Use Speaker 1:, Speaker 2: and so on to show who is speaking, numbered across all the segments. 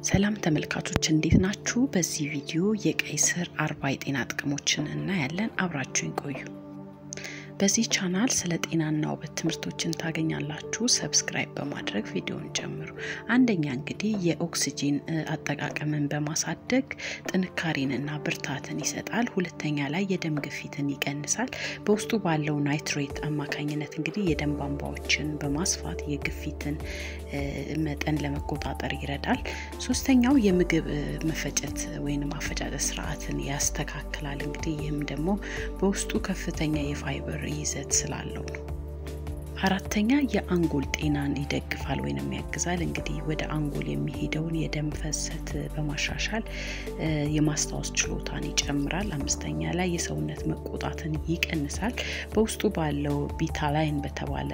Speaker 1: ሰላም ተመልካቾች እንዴት ናችሁ? በዚህ ቪዲዮ የቀይ ስር 40 የጤና ጥቅሞችን እናያለን። አብራችሁን ቆዩ። በዚህ ቻናል ስለ ጤናና ውበት ትምህርቶችን ታገኛላችሁ። ሰብስክራይብ በማድረግ ቪዲዮውን ጀምሩ። አንደኛ እንግዲህ የኦክሲጂን አጠቃቀምን በማሳደግ ጥንካሬንና ብርታትን ይሰጣል። ሁለተኛ ላይ የደም ግፊትን ይቀንሳል። በውስጡ ባለው ናይትሬት አማካኝነት እንግዲህ የደም ቧንቧዎችን በማስፋት የግፊትን መጠን ለመቆጣጠር ይረዳል። ሶስተኛው የምግብ መፈጨት ወይንም አፈጫጨት ስርዓትን ያስተካክላል። እንግዲህ ይህም ደግሞ በውስጡ ከፍተኛ የፋይበር ይዘት ስላለው ነው። አራተኛ የአንጎል ጤናን ይደግፋል ወይንም ያግዛል። እንግዲህ ወደ አንጎል የሚሄደውን የደም ፍሰት በማሻሻል የማስታወስ ችሎታን ይጨምራል። አምስተኛ ላይ የሰውነት መቆጣትን ይቀንሳል። በውስጡ ባለው ቢታላይን በተባለ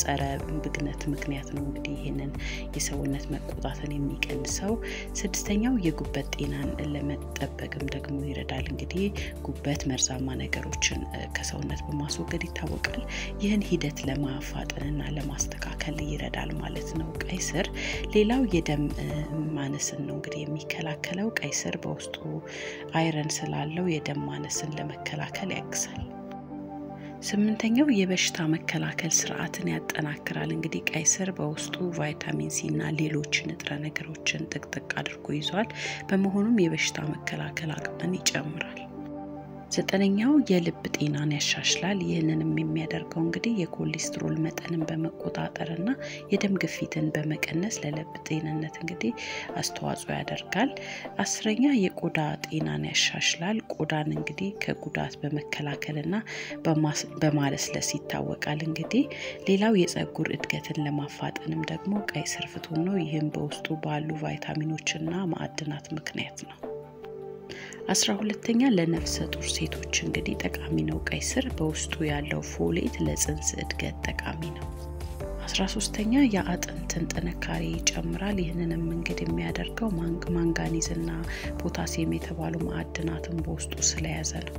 Speaker 1: ጸረ ብግነት ምክንያት ነው እንግዲህ ይሄንን የሰውነት መቆጣትን የሚቀንሰው። ስድስተኛው የጉበት ጤናን ለመጠበቅም ደግሞ ይረዳል። እንግዲህ ጉበት መርዛማ ነገሮችን ከሰውነት በማስወገድ ይታወቃል። ይህን ሂደት ለማፋጠንና ለማስተካከል ይረዳል ማለት ነው ቀይ ስር። ሌላው የደም ማነስን ነው እንግዲህ የሚከላከለው። ቀይ ስር በውስጡ አይረን ስላለው የደም ማነስን ለመከላከል ያግዛል። ስምንተኛው የበሽታ መከላከል ስርዓትን ያጠናክራል። እንግዲህ ቀይ ስር በውስጡ ቫይታሚን ሲ እና ሌሎች ንጥረ ነገሮችን ጥቅጥቅ አድርጎ ይዟል። በመሆኑም የበሽታ መከላከል አቅምን ይጨምራል። ዘጠነኛው የልብ ጤናን ያሻሽላል። ይህንንም የሚያደርገው እንግዲህ የኮሌስትሮል መጠንን በመቆጣጠርና የደም ግፊትን በመቀነስ ለልብ ጤንነት እንግዲህ አስተዋጽኦ ያደርጋል። አስረኛ የቆዳ ጤናን ያሻሽላል። ቆዳን እንግዲህ ከጉዳት በመከላከልና በማለስለስ ይታወቃል። እንግዲህ ሌላው የፀጉር እድገትን ለማፋጠንም ደግሞ ቀይ ስር ፍቱን ነው። ይህም በውስጡ ባሉ ቫይታሚኖችና ማዕድናት ምክንያት ነው። 12ኛ ለነፍሰ ጡር ሴቶች እንግዲህ ጠቃሚ ነው። ቀይ ስር በውስጡ ያለው ፎሌት ለጽንስ እድገት ጠቃሚ ነው። 13ኛ የአጥንትን ጥንካሬ ይጨምራል። ይህንንም እንግዲህ የሚያደርገው ማንጋኒዝና ፖታሲየም የተባሉ ማዕድናትን በውስጡ ስለያዘ ነው።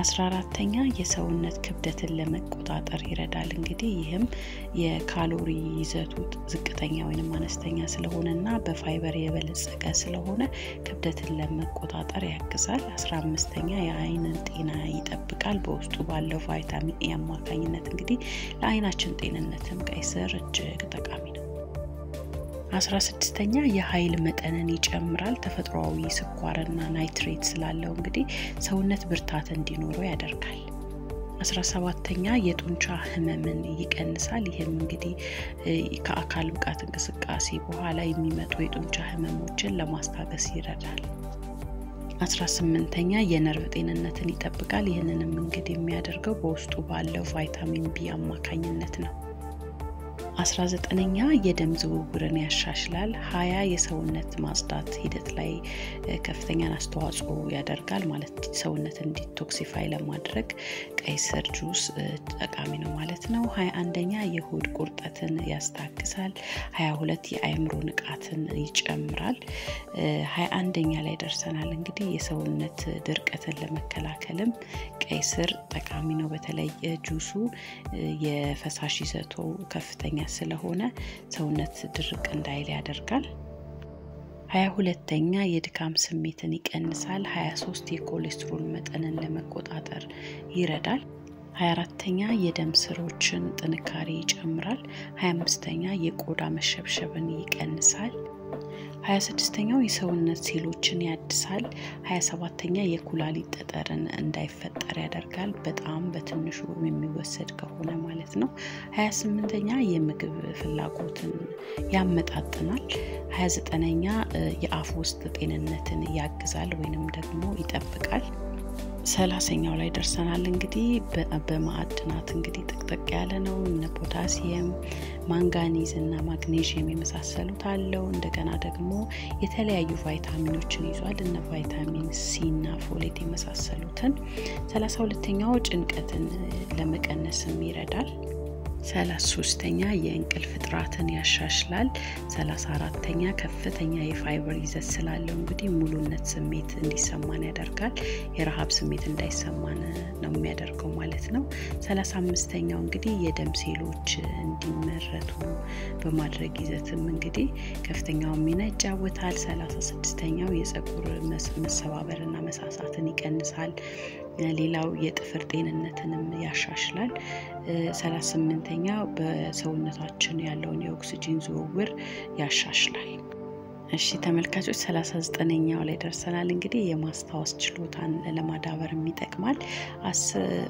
Speaker 1: 14ኛ የሰውነት ክብደትን ለመቆጣጠር ይረዳል። እንግዲህ ይህም የካሎሪ ይዘቱ ዝቅተኛ ወይንም አነስተኛ ስለሆነና በፋይበር የበለጸገ ስለሆነ ክብደትን ለመቆጣጠር ያግዛል። 15ኛ የአይንን ጤና ይጠብቃል። በውስጡ ባለው ቫይታሚን ኤ አማካኝነት እንግዲህ ለአይናችን ጤንነትም ቀይ ስር እጅግ ጠቃሚ ነው። 16ኛ የኃይል መጠንን ይጨምራል። ተፈጥሯዊ ስኳርና ናይትሬት ስላለው እንግዲህ ሰውነት ብርታት እንዲኖረው ያደርጋል። 17ኛ የጡንቻ ህመምን ይቀንሳል። ይህም እንግዲህ ከአካል ብቃት እንቅስቃሴ በኋላ የሚመጡ የጡንቻ ህመሞችን ለማስታገስ ይረዳል። 18ኛ የነርቭ ጤንነትን ይጠብቃል። ይህንንም እንግዲህ የሚያደርገው በውስጡ ባለው ቫይታሚን ቢ አማካኝነት ነው። 19ኛ የደም ዝውውርን ያሻሽላል። 20 የሰውነት ማጽዳት ሂደት ላይ ከፍተኛ አስተዋጽኦ ያደርጋል። ማለት ሰውነትን ዲቶክሲፋይ ለማድረግ ቀይ ስር ጁስ ጠቃሚ ነው ማለት ነው። 21ኛ የሆድ ቁርጠትን ያስታግሳል። 22 የአእምሮ ንቃትን ይጨምራል። 21ኛ ላይ ደርሰናል። እንግዲህ የሰውነት ድርቀትን ለመከላከልም ቀይ ስር ጠቃሚ ነው። በተለይ ጁሱ የፈሳሽ ይዘቱ ከፍተኛ ስለሆነ ሰውነት ድርቅ እንዳይል ያደርጋል። 22ኛ የድካም ስሜትን ይቀንሳል። 23 የኮሌስትሮል መጠንን ለመቆጣጠር ይረዳል። 24ኛ የደም ስሮችን ጥንካሬ ይጨምራል። 25ኛ የቆዳ መሸብሸብን ይቀንሳል። 26ኛው የሰውነት ሴሎችን ያድሳል። 27ኛ የኩላሊት ጠጠርን እንዳይፈጠር ያደርጋል። በጣም በትንሹ የሚወሰድ ከሆነ ማለት ነው። 28ኛ የምግብ ፍላጎትን ያመጣጥናል። 29ኛ የአፍ ውስጥ ጤንነትን ያግዛል ወይንም ደግሞ ይጠብቃል። 30ኛው ላይ ደርሰናል። እንግዲህ በማዕድናት እንግዲህ ጥቅጥቅ ያለ ነው። እነ ፖታሲየም፣ ማንጋኒዝ እና ማግኔዥየም የመሳሰሉት አለው። እንደገና ደግሞ የተለያዩ ቫይታሚኖችን ይዟል። እነ ቫይታሚን ሲ እና ፎሌት የመሳሰሉትን። 32ኛው ጭንቀትን ለመቀነስም ይረዳል። 33ኛ የእንቅልፍ ጥራትን ያሻሽላል 34ኛ ከፍተኛ የፋይበር ይዘት ስላለው እንግዲህ ሙሉነት ስሜት እንዲሰማን ያደርጋል የረሃብ ስሜት እንዳይሰማን ነው የሚያደርገው ማለት ነው 35ኛው እንግዲህ የደም ሴሎች እንዲመረቱ በማድረግ ይዘትም እንግዲህ ከፍተኛው ሚና ይጫወታል 36ኛው የፀጉር መሰባበርና መሳሳትን ይቀንሳል ሌላው የጥፍር ጤንነትንም ያሻሽላል 38ኛው በሰውነታችን ያለውን የኦክሲጅን ዝውውር ያሻሽላል እሺ ተመልካቾች 39ኛው ላይ ደርሰናል እንግዲህ የማስታወስ ችሎታን ለማዳበር የሚጠቅማል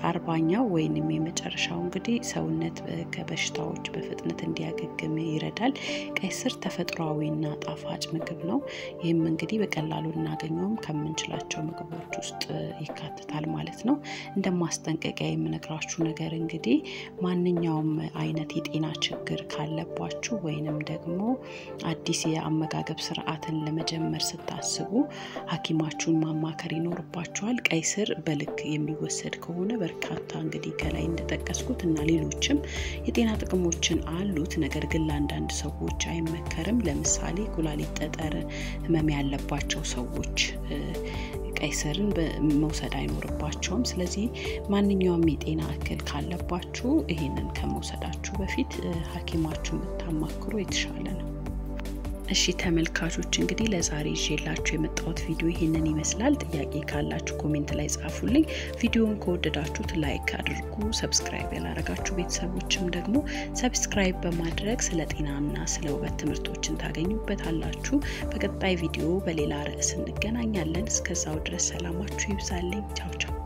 Speaker 1: 40ኛው ወይንም የመጨረሻው እንግዲህ ሰውነት ከበሽታዎች በፍጥነት እንዲያገግም ይረዳል ቀይ ስር ተፈጥሯዊና ጣፋጭ ምግብ ነው ይህም እንግዲህ በቀላሉ እናገኘውም ከምንችላቸው ምግቦች ውስጥ ይካተታል ማለት ነው እንደማስጠንቀቂያ የምነግራችሁ ነገር እንግዲህ ማንኛውም አይነት የጤና ችግር ካለባችሁ ወይንም ደግሞ አዲስ የአመጋገብ ስርዓትን ለመጀመር ስታስቡ ሐኪማችሁን ማማከር ይኖርባችኋል ቀይ ስር በልክ የሚወሰድ ከሆነ በርካታ እንግዲህ ከላይ እንደተጠቀስኩት እና ሌሎችም የጤና ጥቅሞችን አሉት ነገር ግን ለአንዳንድ ሰዎች አይመከርም ለምሳሌ ኩላሊት ጠጠር ህመም ያለባቸው ሰዎች ቀይ ስርን መውሰድ አይኖርባቸውም ስለዚህ ማንኛውም የጤና እክል ካለባችሁ ይሄንን ከመውሰዳችሁ በፊት ሐኪማችሁን ብታማክሩ የተሻለ ነው እሺ ተመልካቾች እንግዲህ ለዛሬ ይዤላችሁ የመጣሁት ቪዲዮ ይሄንን ይመስላል ጥያቄ ካላችሁ ኮሜንት ላይ ጻፉልኝ ቪዲዮውን ከወደዳችሁት ላይክ አድርጉ ሰብስክራይብ ያላረጋችሁ ቤተሰቦችም ደግሞ ሰብስክራይብ በማድረግ ስለ ጤናና ስለ ውበት ትምህርቶችን ታገኙበታላችሁ በቀጣይ ቪዲዮ በሌላ ርዕስ እንገናኛለን እስከዛው ድረስ ሰላማችሁ ይብዛልኝ ቻው ቻው